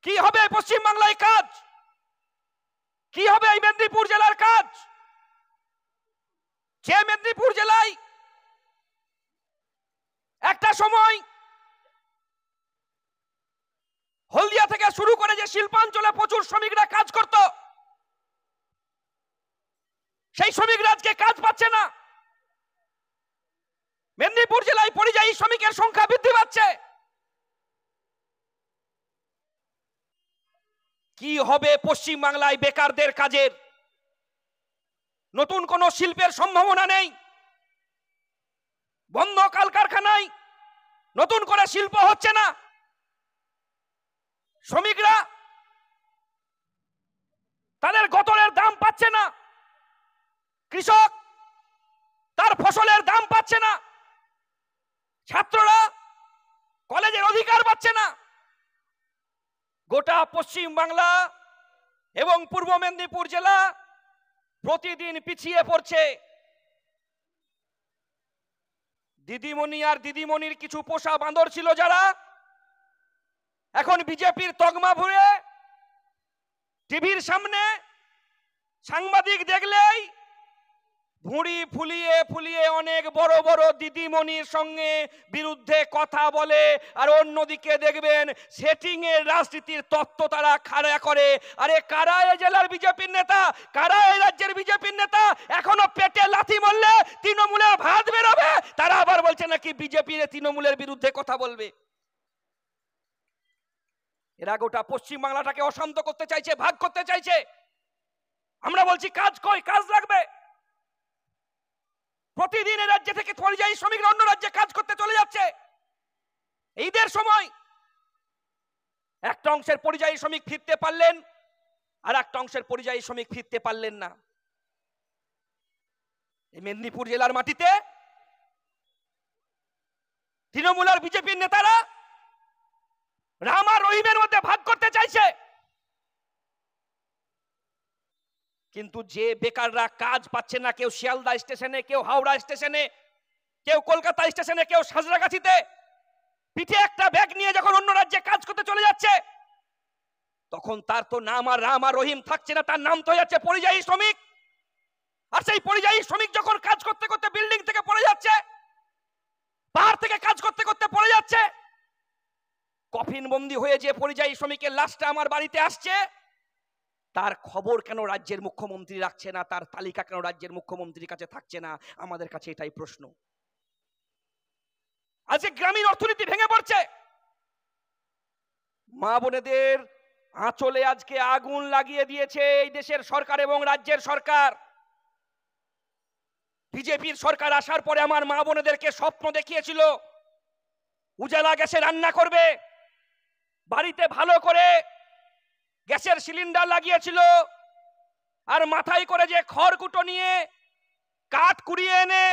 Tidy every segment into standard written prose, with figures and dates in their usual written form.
কি হবে পশ্চিম বাংলায় কাজ, কি হবে এই মেদিনীপুর জেলার কাজ? যে মেদিনীপুর জেলায় একটা সময় হলদিয়া থেকে শুরু করে যে শিল্পাঞ্চলে প্রচুর শ্রমিকরা কাজ করত, সেই শ্রমিকরা আজকে কাজ পাচ্ছে না। মেদিনীপুর জেলায় পরিযায়ী শ্রমিকের সংখ্যা বৃদ্ধি পাচ্ছে। কি হবে পশ্চিম বাংলায় বেকারদের কাজের? নতুন কোন শিল্পের সম্ভাবনা নেই, বন্ধ কলকারখানায় নতুন করে শিল্প হচ্ছে না। শ্রমিকরা তাদের গতরের দাম পাচ্ছে না, কৃষক তার ফসলের দাম পাচ্ছে না, ছাত্ররা কলেজের অধিকার পাচ্ছে না। গোটা পশ্চিম বাংলা এবং পূর্ব মেদিনীপুর জেলা প্রতিদিন পিছিয়ে পড়ছে। দিদিমণি আর দিদিমণির কিছু পোষা বাঁদর ছিল যারা এখন বিজেপির তকমা ভরে টিভির সামনে সাংবাদিক দেখলেই ভুঁড়ি ফুলিয়ে ফুলিয়ে অনেক বড় বড় দিদিমণির সঙ্গে বিরুদ্ধে কথা বলে, আর অন্যদিকে দেখবেন সেটিং এর রাজনীতির তত্ত্ব তারা খাড়া করে। আরে কারা এই জেলার বিজেপির নেতা, কারা এই রাজ্যের বিজেপির নেতা? এখনো পেটে লাথি মারলে তৃণমূলের ভাত বেরোবে, তারা আবার বলছে নাকি বিজেপির তৃণমূলের বিরুদ্ধে কথা বলবে। এরা গোটা পশ্চিম বাংলাটাকে অশান্ত করতে চাইছে, ভাগ করতে চাইছে। আমরা বলছি কাজ কই, কাজ লাগবে। প্রতিদিন এই রাজ্য থেকে পরিযায়ী শ্রমিকরা অন্য রাজ্যে কাজ করতে চলে যাচ্ছে। ঈদের সময় একটা অংশের পরিযায়ী শ্রমিক ফিরতে পারলেন, আর একটা অংশের পরিযায়ী শ্রমিক ফিরতে পারলেন না। এই মেদিনীপুর জেলার মাটিতে তৃণমূল আর বিজেপির নেতারা রাম আর রহিমের মধ্যে ভাগ করতে চাইছে। কিন্তু যে বেকাররা কাজ পাচ্ছে না, কেউ শিয়ালদা স্টেশনে, কেউ হাওড়া স্টেশনে, কেউ কলকাতা স্টেশনে, কেউ সাজরাগাছিতে, পিঠে একটা ব্যাগ নিয়ে যখন অন্য রাজ্যে কাজ করতে চলে যাচ্ছে, তখন তার তো নাম আর রাম আর রহিম থাকছে না, তার নাম তো হয়ে যাচ্ছে পরিযায়ী শ্রমিক। আর সেই পরিযায়ী শ্রমিক যখন কাজ করতে করতে বিল্ডিং থেকে পড়ে যাচ্ছে, পাহাড় থেকে কাজ করতে করতে পড়ে যাচ্ছে, কফিন বন্দি হয়ে যে পরিযায়ী শ্রমিকের লাশটা আমার বাড়িতে আসছে, তার খবর কেন রাজ্যের মুখ্যমন্ত্রী রাখছে না, তার তালিকা কেন রাজ্যের মুখ্যমন্ত্রীর কাছে থাকছে না? আমাদের কাছে এটাই প্রশ্ন। আজকে গ্রামীণ অর্থনীতি ভেঙে পড়ছে। মা বোনেদের আঁচলে আজকে আগুন লাগিয়ে দিয়েছে এই দেশের সরকার এবং রাজ্যের সরকার। বিজেপির সরকার আসার পরে আমার মা বোনেদেরকে স্বপ্ন দেখিয়েছিল উজালা গ্যাসে রান্না করবে, বাড়িতে ভালো করে গ্যাসের সিলিন্ডার লাগিয়েছিল, আর মাথায় করে যে খড়কুটো নিয়ে কাঠ কুড়িয়ে এনে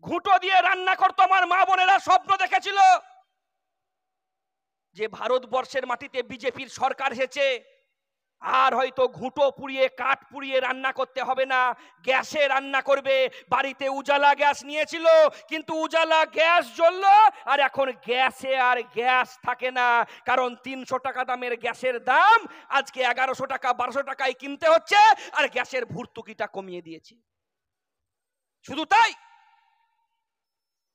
ঘুঁটো দিয়ে রান্না করতো আমার মা বোনেরা স্বপ্ন দেখেছিল যে ভারতবর্ষের মাটিতে বিজেপির সরকার এসেছে, আর হয়তো ঘুঁটো পুড়িয়ে কাঠ পুড়িয়ে রান্না করতে হবে না, গ্যাসে রান্না করবে। বাড়িতে উজালা গ্যাস নিয়েছিল, কিন্তু উজালা গ্যাস জ্বললো, আর এখন গ্যাসে আর গ্যাস থাকে না, কারণ 300 টাকা দামের গ্যাসের দাম আজকে 1100 টাকা 1200 টাকায় কিনতে হচ্ছে, আর গ্যাসের ভর্তুকিটা কমিয়ে দিয়েছে। শুধু তাই,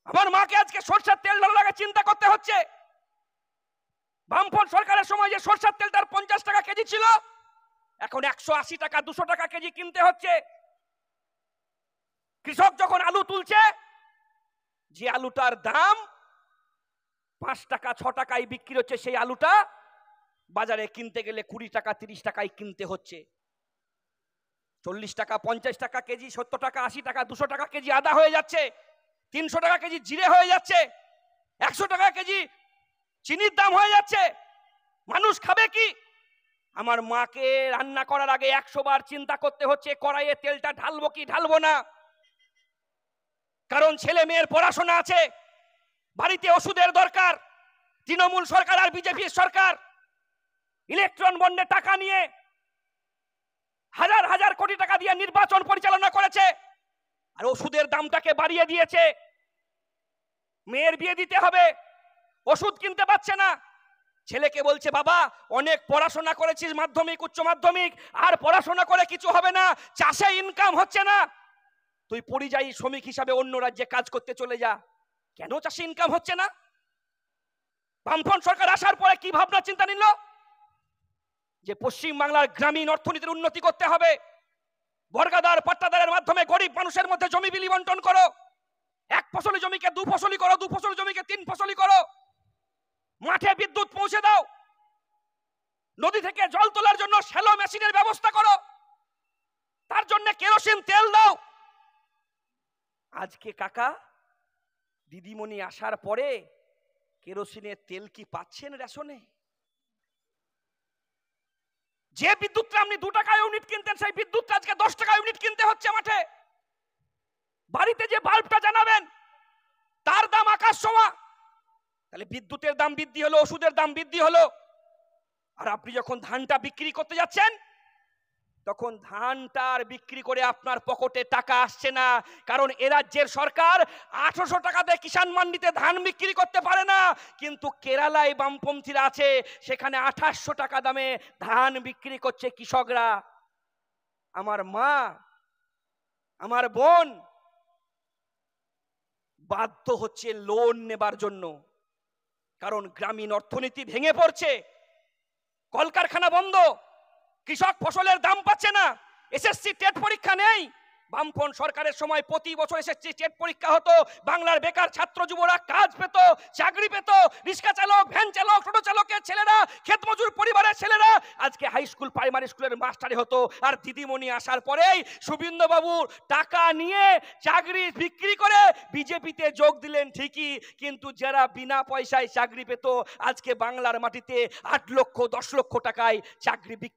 আমার মাকে আজকে সরষের তেল ডালার আগে চিন্তা করতে হচ্ছে। বামফ্রন্ট সরকারের সময় যে সরষের তেলটার 50 টাকা কেজি ছিল, এখন 180 টাকা 200 টাকা কেজি কিনতে হচ্ছে। কৃষক যখন আলু তুলছে, যে আলুটার দাম 5 টাকা 6 টাকায় বিক্রি হচ্ছে, সেই আলুটা বাজারে কিনতে গেলে 20 টাকা 30 টাকায় কিনতে হচ্ছে। 40 টাকা 50 টাকা কেজি, 70 টাকা 80 টাকা 200 টাকা কেজি আদা হয়ে যাচ্ছে, 300 টাকা কেজি জিরে হয়ে যাচ্ছে, 100 টাকা কেজি চিনির দাম হয়ে যাচ্ছে। মানুষ খাবে কি? আমার মাকে রান্না করার আগে 100 বার চিন্তা করতে হচ্ছে কড়াইয়ে তেলটা ঢালবো কি ঢালবো না, কারণ ছেলে মেয়ের পড়াশোনা আছে, বাড়িতে ওষুধের দরকার। তৃণমূল সরকার আর বিজেপির সরকার ইলেকট্রন বন্ডে টাকা নিয়ে হাজার হাজার কোটি টাকা দিয়ে নির্বাচন পরিচালনা করেছে, আর ওষুধের দামটাকে বাড়িয়ে দিয়েছে। মেয়ের বিয়ে দিতে হবে, ওষুধ কিনতে পারছে না, ছেলেকে বলছে বাবা অনেক পড়াশোনা করেছিস মাধ্যমিক উচ্চ মাধ্যমিক, আর পড়াশোনা করে কিছু হবে না, চাষে ইনকাম হচ্ছে না, তুই পরিযায়ী শ্রমিক হিসাবে অন্য রাজ্যে কাজ করতে চলে যা। কেন চাষে ইনকাম হচ্ছে না? বামফ্রন্ট সরকার আসার পরে কি ভাবনা চিন্তা নিল? যে পশ্চিম বাংলার গ্রামীণ অর্থনীতির উন্নতি করতে হবে, বর্গাদার পাট্টাদারের মাধ্যমে গরিব মানুষের মধ্যে জমি বিলি বন্টন করো, এক ফসলি জমিকে দু ফসলি করো, দু ফসলি জমিকে তিন ফসলি করো, মাঠে বিদ্যুৎ পৌঁছে দাও, নদী থেকে জল তোলার জন্য শ্যালো মেশিনের ব্যবস্থা করো, তার জন্য কেরোসিন তেল দাও। আজকে কাকা দিদিমণি আসার পরে কেরোসিনের তেল কি পাচ্ছেন রেশনে? যে বিদ্যুৎটা আপনি 2 টাকা ইউনিট কিনতেন, সেই বিদ্যুৎটা আজকে 10 টাকা ইউনিট কিনতে হচ্ছে মাঠে। বাড়িতে যে বাল্বটা জানাবেন তার দাম আকাশ ছোঁয়া। তাহলে বিদ্যুতের দাম বৃদ্ধি হলো, ওষুধের দাম বৃদ্ধি হলো, আর আপনি যখন ধানটা বিক্রি করতে যাচ্ছেন তখন ধানটার বিক্রি করে আপনার পকেটে টাকা আসছে না, কারণ এ রাজ্যের সরকার 800 টাকাতে কিষাণ মান্ডিতে ধান বিক্রি করতে পারে না, কিন্তু কেরালায় বামপন্থীরা আছে, সেখানে 2800 টাকা দামে ধান বিক্রি করছে কৃষকরা। আমার মা আমার বোন বাধ্য হচ্ছে লোন নেবার জন্য, কারণ গ্রামীণ অর্থনীতি ভেঙে পড়ছে, কলকারখানা বন্ধ, কৃষক ফসলের দাম পাচ্ছে না, এসএসসি টেট পরীক্ষা নেই। বামফ্রন্ট সরকারের সময় প্রতি বছর এসএসসি টেট পরীক্ষা হতো, বাংলার বেকার ছাত্র যুবরা কাজ পেত, চাকরি পেত, রিক্সা চালক, ভ্যান চালক, টোটো চালকের ছেলেরা, ক্ষেত মজুর পরিবারের ছেলেরা আজকে হাই স্কুল প্রাইমারি স্কুলের মাস্টারি হতো। আর দিদিমণি আসার পরেই শুভেন্দু বাবু টাকা নিয়ে চাকরি বিক্রি করে বিজেপিতে যোগ দিলেন ঠিকই, কিন্তু যারা বিনা পয়সায় চাকরি পেত আজকে বাংলার মাটিতে 8 লক্ষ 10 লক্ষ টাকায় চাকরি বিক্রি